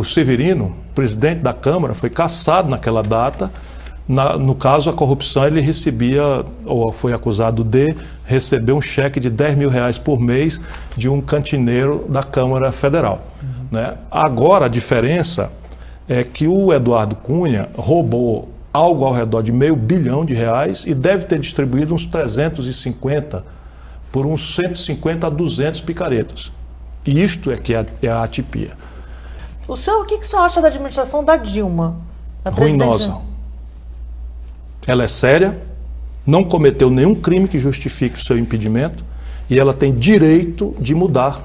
o Severino, presidente da Câmara, foi cassado naquela data. No caso, a corrupção, ele recebia, ou foi acusado de receber um cheque de R$10 mil por mês de um cantineiro da Câmara Federal. Né? Agora, a diferença é que o Eduardo Cunha roubou algo ao redor de R$500 bilhão e deve ter distribuído uns 350 por uns 150 a 200 picaretas. E isto é que é a atipia. O que o senhor acha da administração da Dilma? Da ruinosa. Ela é séria, não cometeu nenhum crime que justifique o seu impedimento e ela tem direito de mudar,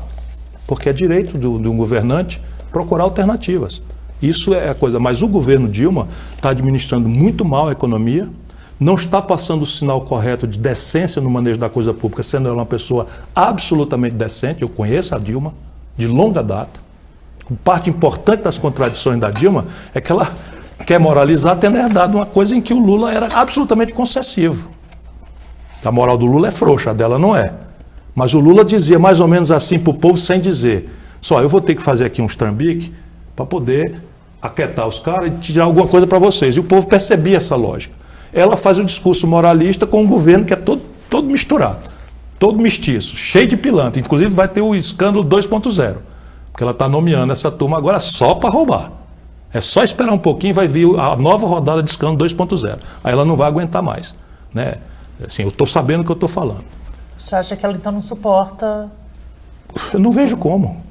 porque é direito de um governante procurar alternativas. Isso é a coisa. Mas o governo Dilma está administrando muito mal a economia, não está passando o sinal correto de decência no manejo da coisa pública, sendo ela uma pessoa absolutamente decente. Eu conheço a Dilma de longa data. Parte importante das contradições da Dilma é que ela quer moralizar tendo herdado uma coisa em que o Lula era absolutamente concessivo. A moral do Lula é frouxa, a dela não é. Mas o Lula dizia mais ou menos assim para o povo sem dizer: só eu vou ter que fazer aqui uns trambiques para poder aquietar os caras e tirar alguma coisa para vocês. E o povo percebia essa lógica. Ela faz o discurso moralista com um governo que é todo misturado, todo mestiço, cheio de pilantra. Inclusive vai ter o escândalo 2.0, porque ela está nomeando essa turma agora só para roubar. É só esperar um pouquinho, vai vir a nova rodada de escândalo 2.0. Aí ela não vai aguentar mais. Né? Assim, eu estou sabendo o que eu estou falando. Você acha que ela então não suporta? Eu não vejo como.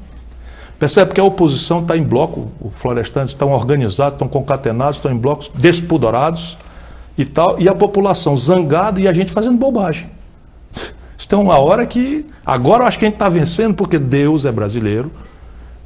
Percebe que a oposição está em bloco, os florestantes estão organizados, estão concatenados, estão em blocos despodorados e tal, e a população zangada e a gente fazendo bobagem. Isso tem uma hora que... Agora eu acho que a gente está vencendo porque Deus é brasileiro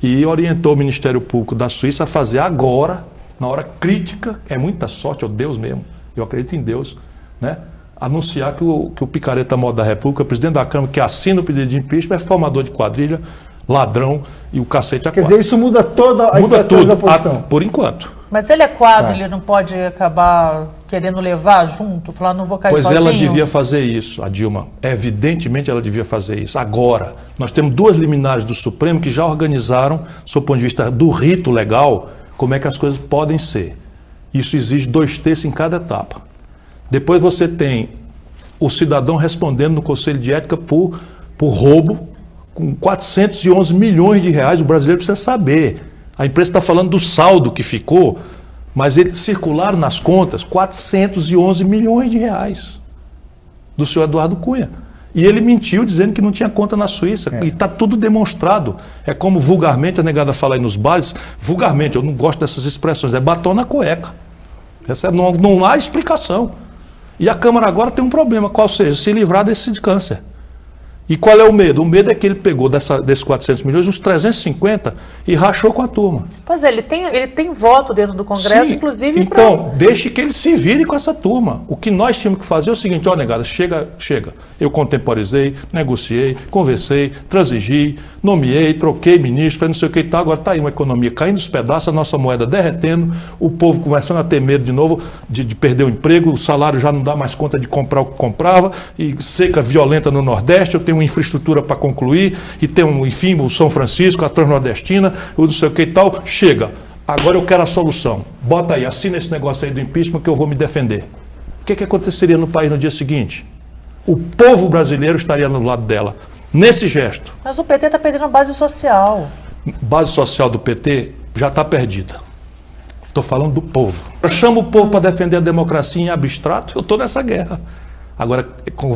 e orientou o Ministério Público da Suíça a fazer agora, na hora crítica, é muita sorte, é Deus mesmo, eu acredito em Deus, né? Anunciar que o picareta-mor da República, o presidente da Câmara que assina o pedido de impeachment, é formador de quadrilha, ladrão e o cacete a quatro. Quer dizer, isso muda toda a estratégia da oposição. Por enquanto. Mas ele é quadro, ele não pode acabar querendo levar junto, falar não vou cair pois sozinho? Ela devia fazer isso, a Dilma. Evidentemente ela devia fazer isso. Agora, nós temos 2 liminares do Supremo que já organizaram, sob o ponto de vista do rito legal, como é que as coisas podem ser. Isso exige 2/3 em cada etapa. Depois você tem o cidadão respondendo no Conselho de Ética por roubo, com 411 milhões de reais. O brasileiro precisa saber. A imprensa está falando do saldo que ficou, mas eles circularam nas contas 411 milhões de reais do senhor Eduardo Cunha. E ele mentiu dizendo que não tinha conta na Suíça. E está tudo demonstrado. É como vulgarmente a negada fala aí nos bares, vulgarmente, eu não gosto dessas expressões, é batom na cueca. Não há explicação. E a Câmara agora tem um problema, qual seja, se livrar desse câncer. E qual é o medo? O medo é que ele pegou desses 400 milhões, uns 350 e rachou com a turma. Pois é, ele tem voto dentro do Congresso, sim, inclusive... Então, deixe que ele se vire com essa turma. O que nós tínhamos que fazer é o seguinte: ó, negada, chega. Eu contemporizei, negociei, conversei, transigi, nomeei, troquei ministro, falei não sei o que e tal. Agora está aí uma economia caindo os pedaços, a nossa moeda derretendo, o povo começando a ter medo de novo de perder o emprego, o salário já não dá mais conta de comprar o que comprava, e seca violenta no Nordeste, eu tenho uma infraestrutura para concluir, e tem, enfim, o São Francisco, a Transnordestina, o não sei o que e tal. Chega, agora eu quero a solução. Bota aí, assina esse negócio aí do impeachment que eu vou me defender. O que aconteceria no país no dia seguinte? O povo brasileiro estaria no lado dela, nesse gesto. Mas o PT está perdendo a base social. Base social do PT já está perdida. Estou falando do povo. Eu chamo o povo para defender a democracia em abstrato, eu estou nessa guerra. Agora,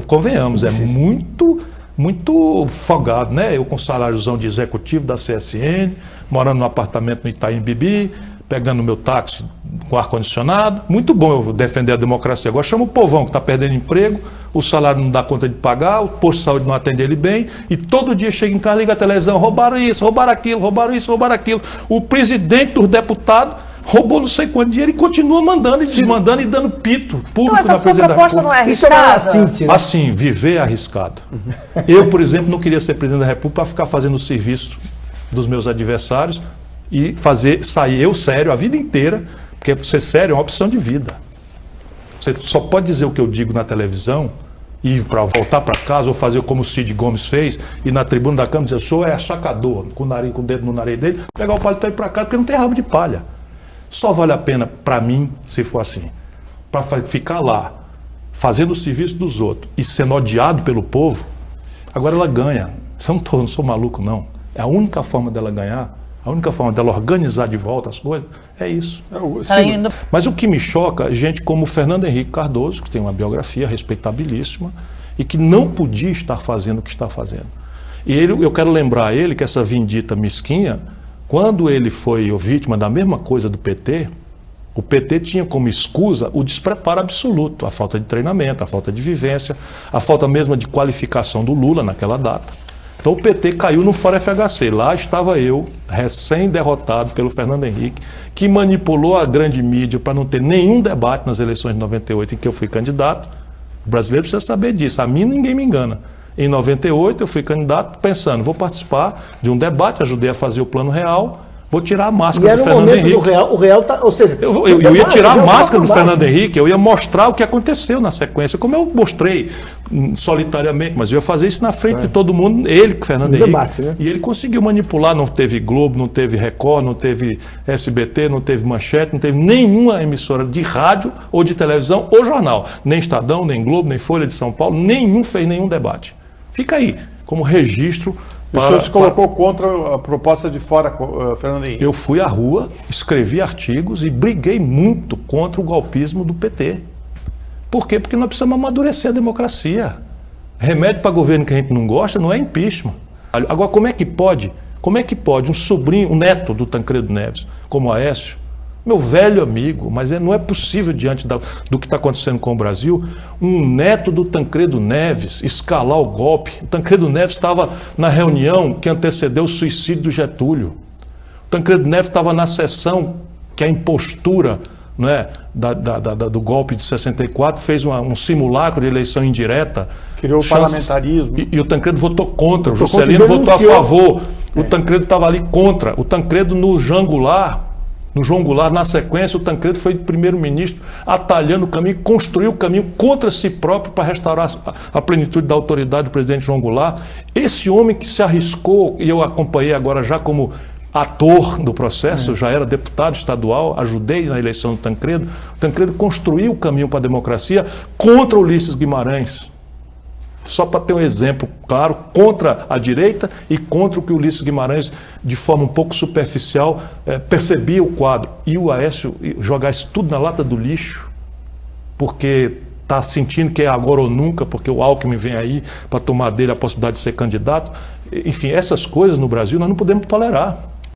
convenhamos, é muito folgado, né? Eu com saláriozão de executivo da CSN, morando num apartamento no Itaim Bibi, pegando meu táxi com ar-condicionado. Muito bom eu defender a democracia. Agora chama o povão que está perdendo emprego, o salário não dá conta de pagar, o posto de saúde não atende ele bem, e todo dia chega em casa, liga a televisão, roubaram isso, roubaram aquilo, roubaram isso, roubaram aquilo. O presidente dos deputados roubou não sei quanto dinheiro e continua mandando e desmandando e dando pito público. Então essa sua proposta não é arriscada? Assim, viver é arriscado. Eu, por exemplo, não queria ser presidente da República para ficar fazendo o serviço dos meus adversários e sair eu sério a vida inteira, porque ser sério é uma opção de vida. Você só pode dizer o que eu digo na televisão ir para voltar para casa ou fazer como o Cid Gomes fez, e na tribuna da Câmara dizer, o senhor é achacador, com o dedo no nariz dele, pegar o paletó e ir para casa, porque não tem rabo de palha. Só vale a pena, para mim, se for assim, para ficar lá, fazendo o serviço dos outros e sendo odiado pelo povo. Agora ela ganha. Eu não sou maluco, não. É a única forma dela ganhar, a única forma dela organizar de volta as coisas, é isso. Mas o que me choca é gente como o Fernando Henrique Cardoso, que tem uma biografia respeitabilíssima e que não podia estar fazendo o que está fazendo. E eu quero lembrar a ele que essa vindita mesquinha, quando ele foi vítima da mesma coisa do PT, o PT tinha como escusa o despreparo absoluto, a falta de treinamento, a falta de vivência, a falta mesmo de qualificação do Lula naquela data. Então o PT caiu no Fórum FHC. Lá estava eu, recém-derrotado pelo Fernando Henrique, que manipulou a grande mídia para não ter nenhum debate nas eleições de 98 em que eu fui candidato. O brasileiro precisa saber disso. A mim ninguém me engana. Em 98 eu fui candidato pensando, vou participar de um debate, ajudei a fazer o Plano Real, vou tirar a máscara do Fernando Henrique. O Real tá, ou seja, eu ia tirar a máscara do Fernando Henrique, eu ia mostrar o que aconteceu na sequência, como eu mostrei solitariamente, mas eu ia fazer isso na frente de todo mundo, ele, Fernando Henrique. Debate, né? E ele conseguiu manipular, não teve Globo, não teve Record, não teve SBT, não teve Manchete, não teve nenhuma emissora de rádio ou de televisão ou jornal, nem Estadão, nem Globo, nem Folha de São Paulo, nenhum fez nenhum debate. Fica aí, como registro. O senhor se colocou contra a proposta de fora, Fernando Henrique? Eu fui à rua, escrevi artigos e briguei muito contra o golpismo do PT. Por quê? Porque nós precisamos amadurecer a democracia. Remédio para governo que a gente não gosta não é impeachment. Agora, como é que pode um sobrinho, um neto do Tancredo Neves, como Aécio, meu velho amigo, mas não é possível diante do que está acontecendo com o Brasil, um neto do Tancredo Neves escalar o golpe. O Tancredo Neves estava na reunião que antecedeu o suicídio do Getúlio. O Tancredo Neves estava na sessão que a impostura, não é, do golpe de 64 fez um simulacro de eleição indireta. Criou o parlamentarismo. E o Tancredo votou contra, o Juscelino votou a favor. O Tancredo estava ali contra. O Tancredo no João Goulart, na sequência, o Tancredo foi primeiro-ministro, atalhando o caminho, construiu o caminho contra si próprio para restaurar a plenitude da autoridade do presidente João Goulart. Esse homem que se arriscou, e eu acompanhei agora já como ator do processo, eu já era deputado estadual, ajudei na eleição do Tancredo. O Tancredo construiu o caminho para a democracia contra Ulisses Guimarães. Só para ter um exemplo claro, contra a direita e contra o que o Ulisses Guimarães, de forma um pouco superficial, percebia o quadro. E o Aécio jogar isso tudo na lata do lixo, porque está sentindo que é agora ou nunca, porque o Alckmin vem aí para tomar dele a possibilidade de ser candidato. Enfim, essas coisas no Brasil nós não podemos tolerar.